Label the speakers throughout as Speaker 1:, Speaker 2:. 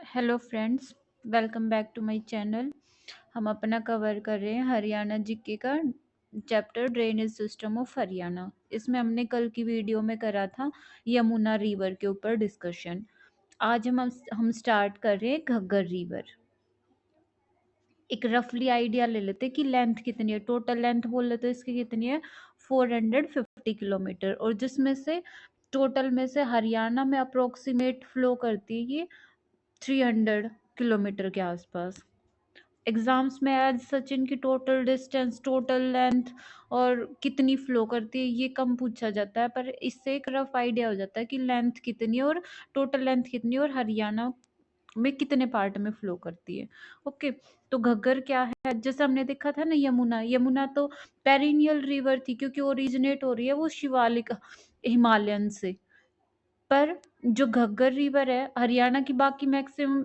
Speaker 1: Hello friends, welcome back to my channel. हम अपना cover कर रहे हैं हरियाणा जीके का chapter drainage system of Haryana. इसमें हमने कल की वीडियो में करा था यमुना रिवर के ऊपर डिस्कशन। आज हम स्टार्ट कर रहे हैं घग्गर रिवर। एक रफली आइडिया ले लेते हैं कि लेंथ कितनी है। टोटल लेंथ बोल लेते हैं इसकी कितनी है, 450 किलोमीटर। और जिसमें से टोटल में से हरियाणा में अप्रोक्सीमेट फ्लो करती है ये 300 किलोमीटर के आसपास। एग्जाम्स में एज सच इनकी टोटल डिस्टेंस, टोटल लेंथ और कितनी फ्लो करती है ये कम पूछा जाता है, पर इससे एक रफ आइडिया हो जाता है कि लेंथ कितनी है और टोटल लेंथ कितनी है और हरियाणा में कितने पार्ट में फ्लो करती है। ओके, तो घग्गर क्या है? जैसे हमने देखा था ना, यमुना यमुना तो पेरिनियल रिवर थी क्योंकि ओरिजिनेट हो रही है वो शिवालिक हिमालयन से। पर जो घग्गर रिवर है, हरियाणा की बाकी मैक्सिमम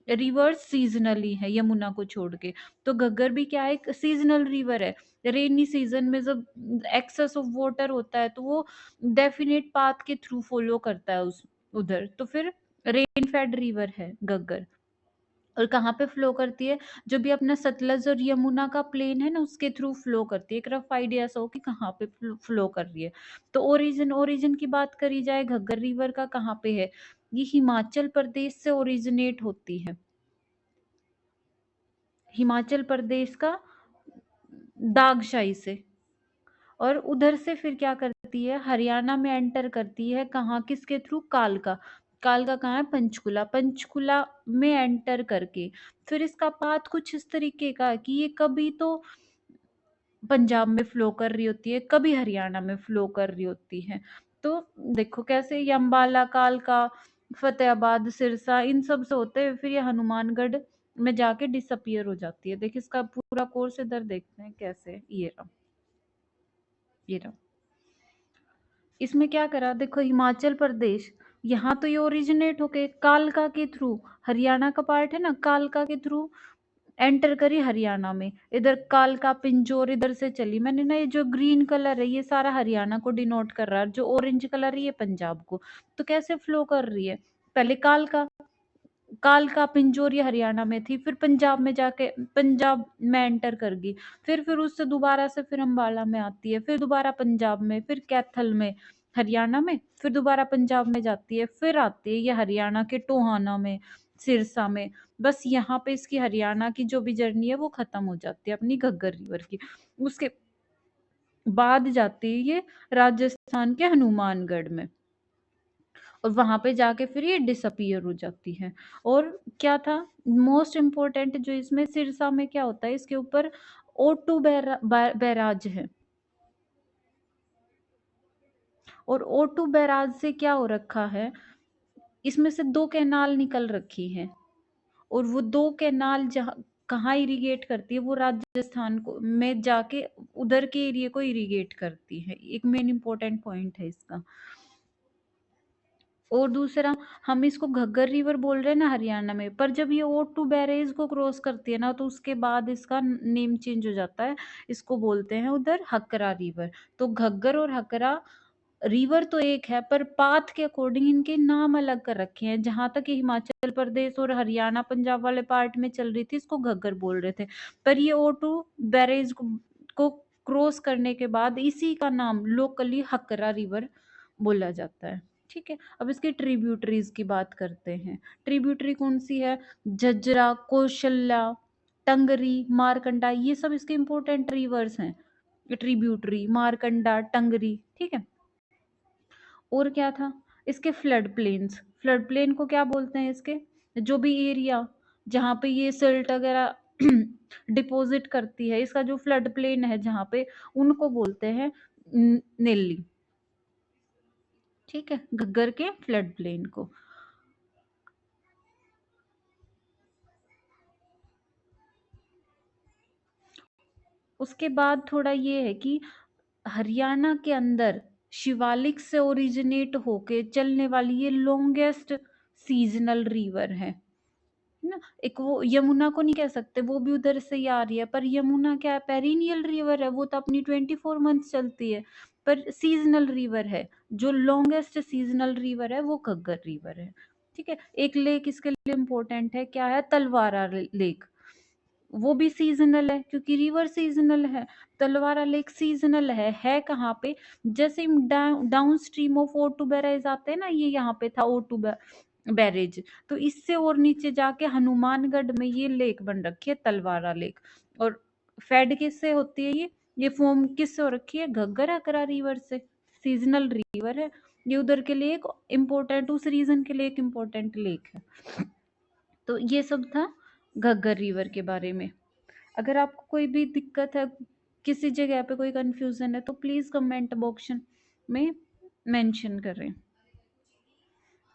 Speaker 1: रिवर्स सीजनली है यमुना को छोड़ के। तो घग्गर भी क्या है, एक सीजनल रिवर है। रेनी सीजन में जब एक्सेस ऑफ वाटर होता है तो वो डेफिनेट पाथ के थ्रू फॉलो करता है उस उधर। तो फिर रेन फेड रिवर है घग्गर। और कहाँ पे फ्लो करती है? जो भी अपना सतलज और यमुना का प्लेन है ना, उसके थ्रू फ्लो करती है। एक रफ आइडिया सा हो कि कहाँ पे फ्लो कर रही है। तो ओरिजिन ओरिजिन की बात करी जाए घग्गर रिवर का, कहाँ पे है ये? हिमाचल प्रदेश से ओरिजिनेट होती है। हिमाचल प्रदेश का दागशाई से। और उधर से फिर क्या करती है, हरियाणा में एंटर करती है। कहाँ, किसके थ्रू? कालका। कालका कहाँ है? पंचकुला। पंचकुला में एंटर करके फिर इसका पाथ कुछ इस तरीके का है कि ये कभी तो पंजाब में फ्लो कर रही होती है, कभी हरियाणा में फ्लो कर रही होती है। तो देखो कैसे, ये अम्बाला, कालका, फतेहाबाद, सिरसा, इन सब से होते हुए फिर ये हनुमानगढ़ में जाके डिसअपियर हो जाती है। देखिए इसका पूरा कोर्स इधर देखते हैं कैसे। ये रहा। इसमें क्या करा, देखो हिमाचल प्रदेश, यहाँ तो ये ओरिजिनेट होके कालका के थ्रू, हरियाणा का पार्ट है ना, कालका के थ्रू एंटर करी हरियाणा में। इधर कालका पिंजौर इधर से चली। मैंने ना, ये जो ग्रीन कलर है ये सारा हरियाणा को डिनोट कर रहा है, जो ऑरेंज कलर है ये पंजाब को। तो कैसे फ्लो कर रही है? पहले कालका, कालका पिंजौर ये हरियाणा में थी, फिर पंजाब में जाके पंजाब में एंटर कर गई। फिर उससे दोबारा से फिर अम्बाला में आती है, फिर दोबारा पंजाब में, फिर कैथल में हरियाणा में, फिर दोबारा पंजाब में जाती है, फिर आती है ये हरियाणा के टोहाना में, सिरसा में। बस यहाँ पे इसकी हरियाणा की जो भी जर्नी है वो खत्म हो जाती है अपनी घग्गर रिवर की। उसके बाद जाती है ये राजस्थान के हनुमानगढ़ में, और वहां पे जाके फिर ये डिसअपियर हो जाती है। और क्या था मोस्ट इम्पोर्टेंट जो इसमें, सिरसा में क्या होता है, इसके ऊपर O2 बैराज है। और O2 बैराज से क्या हो रखा है, इसमें से दो कैनाल निकल रखी है। और वो दो कैनाल जहाँ कहाँ इरिगेट करती है, वो राजस्थान को में जाके उधर के एरिया को इरिगेट करती है। एक मेन इंपॉर्टेंट पॉइंट है इसका। और दूसरा, हम इसको घग्गर रिवर बोल रहे हैं ना हरियाणा में, पर जब ये O2 बैरेज को क्रॉस करती है ना, तो उसके बाद इसका नेम चेंज हो जाता है। इसको बोलते हैं उधर हकरा रिवर। तो घग्गर और हकरा रिवर तो एक है, पर पाथ के अकॉर्डिंग इनके नाम अलग कर रखे हैं। जहां तक ये हिमाचल प्रदेश और हरियाणा पंजाब वाले पार्ट में चल रही थी, इसको घग्गर बोल रहे थे। पर ये O2 बैरेज को क्रॉस करने के बाद इसी का नाम लोकली हकरा रिवर बोला जाता है। ठीक है, अब इसकी ट्रिब्यूटरीज की बात करते हैं। ट्रिब्यूटरी कौन सी है? झज्जरा, कौशल्या, टंगरी, मारकंडा, ये सब इसके इंपॉर्टेंट रिवर्स हैं। ट्रिब्यूटरी मारकंडा, टंगरी। ठीक है, और क्या था इसके? Flood plains. फ्लड प्लेन को क्या बोलते हैं? इसके जो भी एरिया जहाँ पे ये सिल्ट वगैरह डिपॉजिट करती है, इसका जो फ्लड प्लेन है जहाँ पे, उनको बोलते हैं नेली। ठीक है, घग्गर के फ्लड प्लेन को। उसके बाद थोड़ा ये है कि हरियाणा के अंदर शिवालिक से ओरिजिनेट होके चलने वाली ये लॉन्गेस्ट सीजनल रिवर है ना। एक वो यमुना को नहीं कह सकते, वो भी उधर से ही आ रही है, पर यमुना क्या है, पेरिनियल रिवर है, वो तो अपनी 24 मंथ चलती है। पर सीजनल रिवर है, जो लॉन्गेस्ट सीजनल रिवर है वो घग्गर रिवर है। ठीक है, एक लेक इसके लिए इम्पोर्टेंट है, क्या है, तलवारा लेक। वो भी सीजनल है क्योंकि रिवर सीजनल है। तलवारा लेक सीजनल है कहाँ पे, जैसे हम downstream of Ottu barrage आते हैं ना, ये यहाँ पे था ओ टू बैरेज, तो इससे और नीचे जाके हनुमानगढ़ में ये लेक बन रखी है, तलवारा लेक। और फेड किससे होती है ये फॉर्म किससे हो रखी है, घग्गर अकरा रिवर से। सीजनल रिवर है ये, उधर के लिए एक इम्पोर्टेंट, उस रीजन के लिए एक इम्पोर्टेंट लेक है। तो ये सब था घग्गर रिवर के बारे में। अगर आपको कोई भी दिक्कत है, किसी जगह पे कोई कंफ्यूजन है, तो प्लीज कमेंट बॉक्स में मेंशन करें।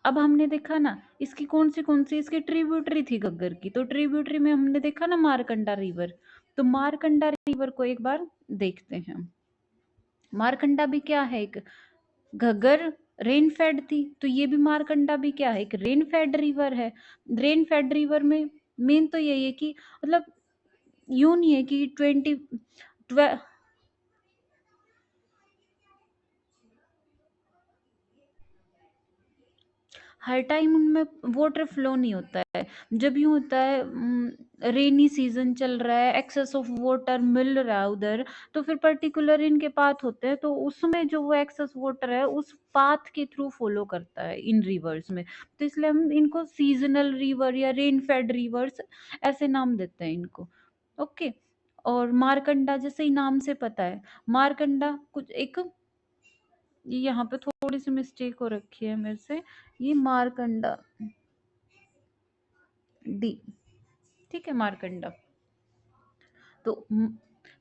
Speaker 1: अब हमने देखा ना इसकी कौन सी इसकी ट्रिब्यूटरी थी घग्गर की, तो ट्रिब्यूटरी में हमने देखा ना मारकंडा रिवर। तो मारकंडा रिवर को एक बार देखते हैं। मारकंडा भी क्या है, एक घग्गर रेन फेड थी, तो ये भी मारकंडा भी क्या है, एक रेन फेड रिवर है। रेन फेड रिवर में मेन तो यही है कि मतलब यूं नहीं है कि 12 हर टाइम उनमें वाटर फ्लो नहीं होता है। जब यूं होता है रेनी सीजन चल रहा है, एक्सेस ऑफ वाटर मिल रहा है उधर, तो फिर पर्टिकुलर इनके पाथ होते हैं, तो उसमें जो वो एक्सेस वाटर है उस पाथ के थ्रू फॉलो करता है इन रिवर्स में। तो इसलिए हम इनको सीजनल रिवर या रेन फेड रिवर्स ऐसे नाम देते हैं इनको। ओके। और मारकंडा जैसे ही नाम से पता है, मारकंडा कुछ एक, ये यहाँ पे थोड़ी सी मिस्टेक हो रखी है मेरे से, ये मारकंडा डी, ठीक है, मारकंडा। तो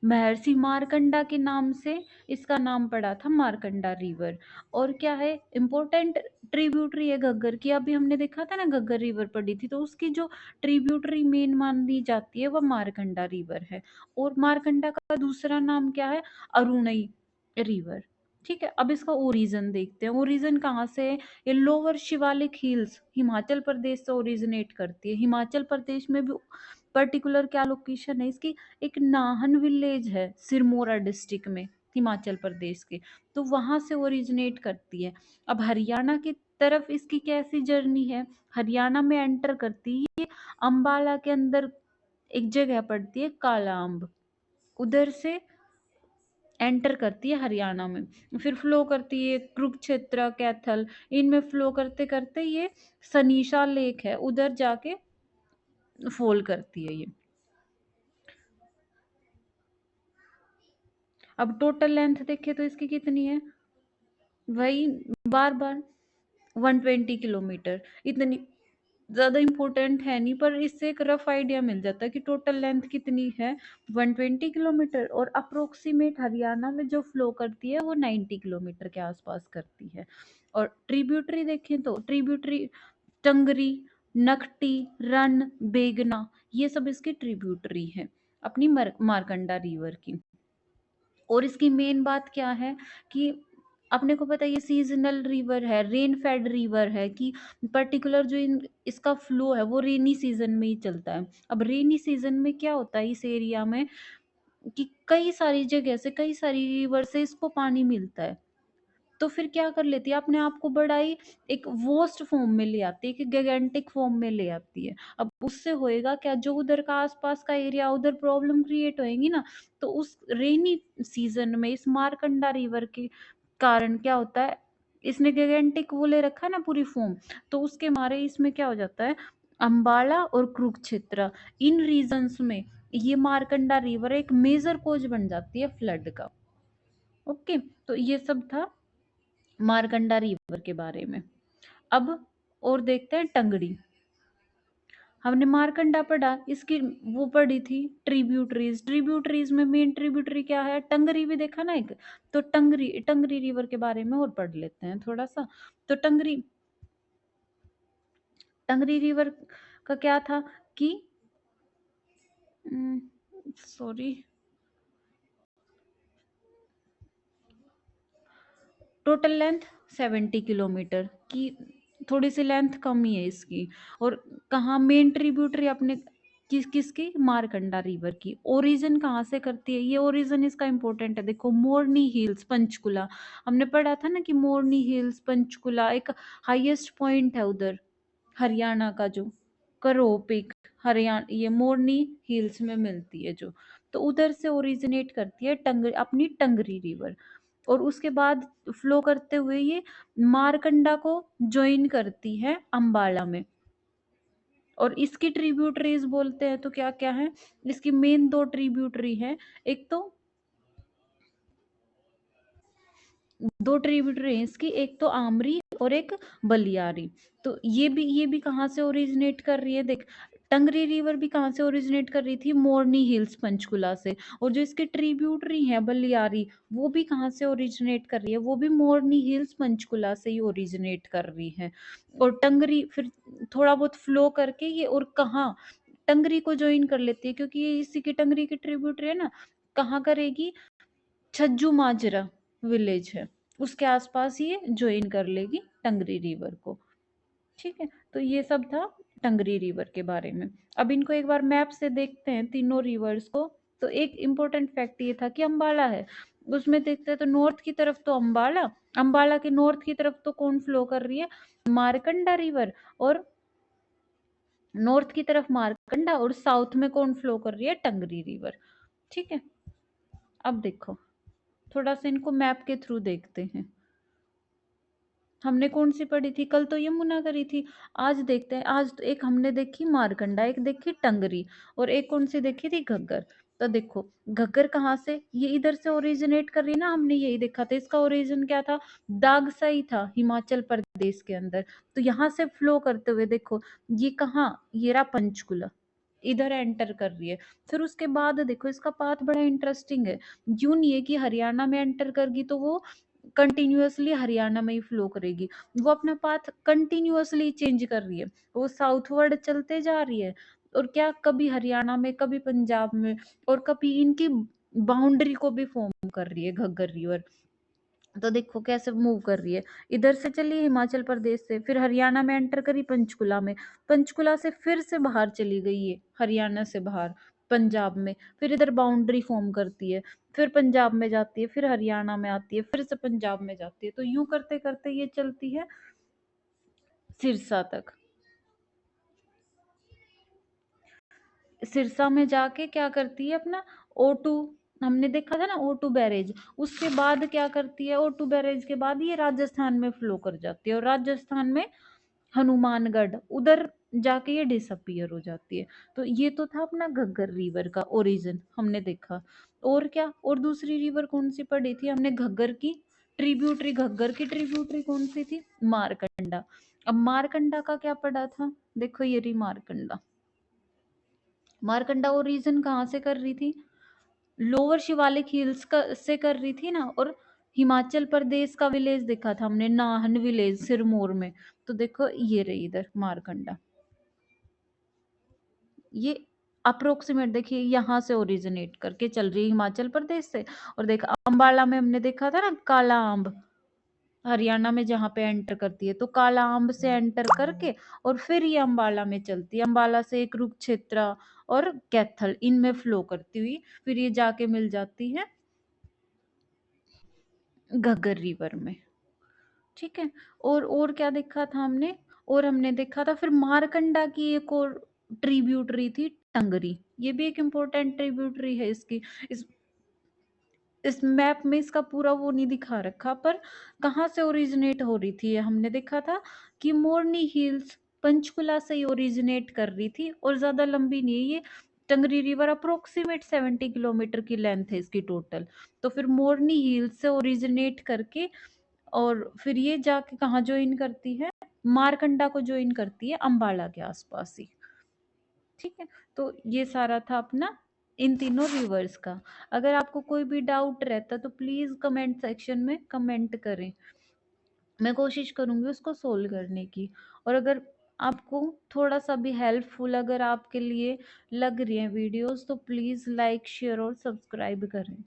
Speaker 1: महर्षि मारकंडा के नाम से इसका नाम पड़ा था मारकंडा रिवर। और क्या है इम्पोर्टेंट, ट्रिब्यूटरी है घग्गर की। अभी हमने देखा था ना घग्गर रिवर पड़ी थी, तो उसकी जो ट्रिब्यूटरी मेन मानी जाती है वह मारकंडा रिवर है। और मारकंडा का दूसरा नाम क्या है, अरुणई रिवर। ठीक है, अब इसका ओरिजिन देखते हैं। ओरिजिन कहाँ से है, ये लोअर शिवालिक हिल्स हिमाचल प्रदेश से ओरिजिनेट करती है। हिमाचल प्रदेश में भी पर्टिकुलर क्या लोकेशन है इसकी, एक नाहन विलेज है सिरमौर डिस्ट्रिक्ट में, हिमाचल प्रदेश के, तो वहां से ओरिजिनेट करती है। अब हरियाणा की तरफ इसकी कैसी जर्नी है, हरियाणा में एंटर करती है ये अंबाला के अंदर, एक जगह पड़ती है काला अम्ब, उधर से एंटर करती है हरियाणा में। फिर फ्लो करती है कुरुक्षेत्र, कैथल, इनमें फ्लो करते करते ये सनीशा लेक है, उधर जाके फॉल करती है ये। अब टोटल लेंथ देखे तो इसकी कितनी है, वही बार बार 120 किलोमीटर। इतनी ज़्यादा इम्पोर्टेंट है नहीं, पर इससे एक रफ आइडिया मिल जाता है कि टोटल लेंथ कितनी है, 120 किलोमीटर। और अप्रोक्सीमेट हरियाणा में जो फ्लो करती है वो 90 किलोमीटर के आसपास करती है। और ट्रिब्यूटरी देखें तो ट्रिब्यूटरी टंगरी, नकटी, रन, बेगना, ये सब इसकी ट्रिब्यूटरी है अपनी मारकंडा रिवर की। और इसकी मेन बात क्या है कि अपने को पता है ये सीजनल रिवर है, रेन फेड रिवर है, कि पर्टिकुलर जो इसका फ्लो है वो रेनी सीजन में ही चलता है। अब रेनी सीजन में क्या होता है इस एरिया में कि कई सारी जगह से, कई सारी रिवर से इसको पानी मिलता है, तो फिर क्या कर लेती है अपने आप को बड़ा ही एक वोस्ट फॉर्म में ले आती है, कि गैगेंटिक फॉर्म में ले आती है। अब उससे होएगा क्या, जो उधर का आसपास का एरिया, उधर प्रॉब्लम क्रिएट होएगी ना, तो उस रेनी सीजन में इस मारकंडा रिवर के कारण क्या होता है, इसने गैगेंटिक वो ले रखा है ना पूरी फॉर्म, तो उसके मारे इसमें क्या हो जाता है, अंबाला और कुरुक्षेत्र इन रीजन्स में ये मारकंडा रिवर एक मेजर कोज बन जाती है फ्लड का। ओके, तो ये सब था मारकंडा रिवर के बारे में। अब और देखते हैं टंगड़ी। हमने मारकंडा पढ़ा, इसकी वो पढ़ी थी ट्रिब्यूटरीज। ट्रिब्यूटरीज में मेन ट्रिब्यूटरी क्या है, टंगरी भी देखा ना एक, तो टंगरी टंगरी रिवर के बारे में और पढ़ लेते हैं थोड़ा सा। तो टंगरी टंगरी रिवर का क्या था कि सॉरी, टोटल लेंथ 70 किलोमीटर की, थोड़ी सी लेंथ कम ही है इसकी। और कहाँ मेन ट्रिब्यूटरी अपने किसकी, मारकंडा रिवर की। ओरिजिन कहाँ से करती है, ये ओरिजिन इसका इंपॉर्टेंट है, देखो मोरनी हिल्स पंचकुला, हमने पढ़ा था ना कि मोरनी हिल्स पंचकुला एक हाईएस्ट पॉइंट है उधर, हरियाणा का जो करो पीक, हरियाणा ये मोरनी हिल्स में मिलती है जो, तो उधर से ओरिजिनेट करती है अपनी टंगरी रिवर। और उसके बाद फ्लो करते हुए ये मारकंडा को ज्वाइन करती है अंबाला में। और इसकी ट्रिब्यूटरीज बोलते हैं तो क्या क्या है, इसकी मेन दो ट्रिब्यूटरी है। एक तो दो ट्रिब्यूटरी है इसकी, एक तो आमरी और एक बलियारी। तो ये भी कहाँ से ओरिजिनेट कर रही है देख, टंगरी रिवर भी कहाँ से ओरिजिनेट कर रही थी, मोरनी हिल्स पंचकुला से। और जो इसकी ट्रिब्यूटरी है बलियारी, वो भी कहाँ से ओरिजिनेट कर रही है, वो भी मोरनी हिल्स पंचकुला से ही ओरिजिनेट कर रही है। और टंगरी फिर थोड़ा बहुत फ्लो करके ये और कहाँ टंगरी को ज्वाइन कर लेती है, क्योंकि ये इसी की टंगरी की ट्रिब्यूटरी है ना। कहाँ करेगी, छज्जू माजरा विलेज है उसके आसपास ये ज्वाइन कर लेगी टंगरी रिवर को। ठीक है, तो ये सब था टंगरी रिवर के बारे में। अब इनको एक बार मैप से देखते हैं तीनों रिवर्स को। तो एक इम्पोर्टेंट फैक्ट ये था कि अंबाला है, उसमें देखते हैं तो नॉर्थ की तरफ तो अंबाला, अंबाला के नॉर्थ की तरफ तो कौन फ्लो कर रही है, मारकंडा रिवर। और नॉर्थ की तरफ मारकंडा और साउथ में कौन फ्लो कर रही है, टंगरी रिवर। ठीक है, अब देखो थोड़ा सा इनको मैप के थ्रू देखते हैं। हमने कौन सी पढ़ी थी, कल तो यमुना करी थी। आज देखते हैं, आज तो एक हमने देखी मारकंडा, एक देखी टंगरी, और एक कौन सी देखी थी, घग्गर। तो देखो घग्गर कहाँ से, ये इधर से ओरिजिनेट कर रही है ना, हमने यही देखा था। इसका ओरिजिन क्या था, दागसा ही था हिमाचल प्रदेश के अंदर। तो यहाँ से फ्लो करते हुए देखो ये कहाँ, ये रहा पंचकुला, इधर एंटर कर रही है। फिर उसके बाद देखो इसका पाथ बड़ा इंटरेस्टिंग है। यूं नहीं है कि हरियाणा में एंटर करगी तो वो कंटिन्यूअसली हरियाणा में ही फ्लो करेगी, वो अपना पाथ कंटिन्यूअसली चेंज कर रही है, वो साउथवर्ड चलते जा रही है। और क्या कभी हरियाणा में, कभी पंजाब में, और कभी इनकी बाउंड्री को भी फॉर्म कर रही है घग्गर रिवर। तो देखो कैसे मूव कर रही है, इधर से चली हिमाचल प्रदेश से, फिर हरियाणा में एंटर करी पंचकुला में, पंचकुला से फिर से बाहर चली गई है हरियाणा से बाहर पंजाब में, फिर इधर बाउंड्री फॉर्म करती है, फिर पंजाब में जाती है, फिर हरियाणा में आती है, फिर से पंजाब में जाती है। तो यूं करते करते ये चलती है सिरसा तक। सिरसा में जाके क्या करती है अपना O2, हमने देखा था ना O2 बैरेज, उसके बाद क्या करती है, O2 बैरेज के बाद ये राजस्थान में फ्लो कर जाती है, और राजस्थान में हनुमानगढ़ उधर जाके ये डिसअपियर हो जाती है। तो ये तो था अपना घग्गर रिवर का ओरिजिन हमने देखा। और क्या, और दूसरी रिवर कौन सी पड़ी थी हमने, घग्गर की ट्रिब्यूटरी, घग्गर की ट्रिब्यूटरी कौन सी थी, मारकंडा। अब मारकंडा का क्या पड़ा था, देखो ये रही मारकंडा। मारकंडा ओरिजिन कहाँ से कर रही थी, लोअर शिवालिक हिल्स का से कर रही थी ना। और हिमाचल प्रदेश का विलेज देखा था हमने, नाहन विलेज सिरमौर में। तो देखो ये रही इधर मारकंडा, ये अप्रोक्सीमेट देखिए यहाँ से ओरिजिनेट करके चल रही है हिमाचल प्रदेश से। और देखा अंबाला में हमने देखा था ना काला आंब, हरियाणा में जहाँ पे एंटर करती है, तो काला आंब से एंटर करके और फिर ये अंबाला में चलती है, अंबाला से एक रुक्षेत्रा और कैथल इनमें फ्लो करती हुई फिर ये जाके मिल जाती है घग्गर रिवर में। ठीक है, और क्या देखा था हमने, और हमने देखा था फिर मारकंडा की एक और ट्रिब्यूटरी थी टंगरी, ये भी एक इम्पोर्टेंट ट्रिब्यूटरी है इसकी। इस इस मैप में इसका पूरा वो नहीं दिखा रखा, पर कहाँ से ओरिजिनेट हो रही थी ये हमने देखा था कि मोरनी हिल्स पंचकुला से ही ओरिजिनेट कर रही थी, और ज्यादा लंबी नहीं है ये टंगरी रिवर, अप्रोक्सीमेट 70 किलोमीटर की लेंथ है इसकी टोटल। तो फिर मोरनी हिल्स से ओरिजिनेट करके और फिर ये जाके कहाँ ज्वाइन करती है, मारकंडा को ज्वाइन करती है अंबाला के आसपास ही। ठीक है, तो ये सारा था अपना इन तीनों रिवर्स का। अगर आपको कोई भी डाउट रहता तो प्लीज कमेंट सेक्शन में कमेंट करें, मैं कोशिश करूंगी उसको सोल्व करने की। और अगर आपको थोड़ा सा भी हेल्पफुल अगर आपके लिए लग रही है वीडियोस, तो प्लीज लाइक शेयर और सब्सक्राइब करें।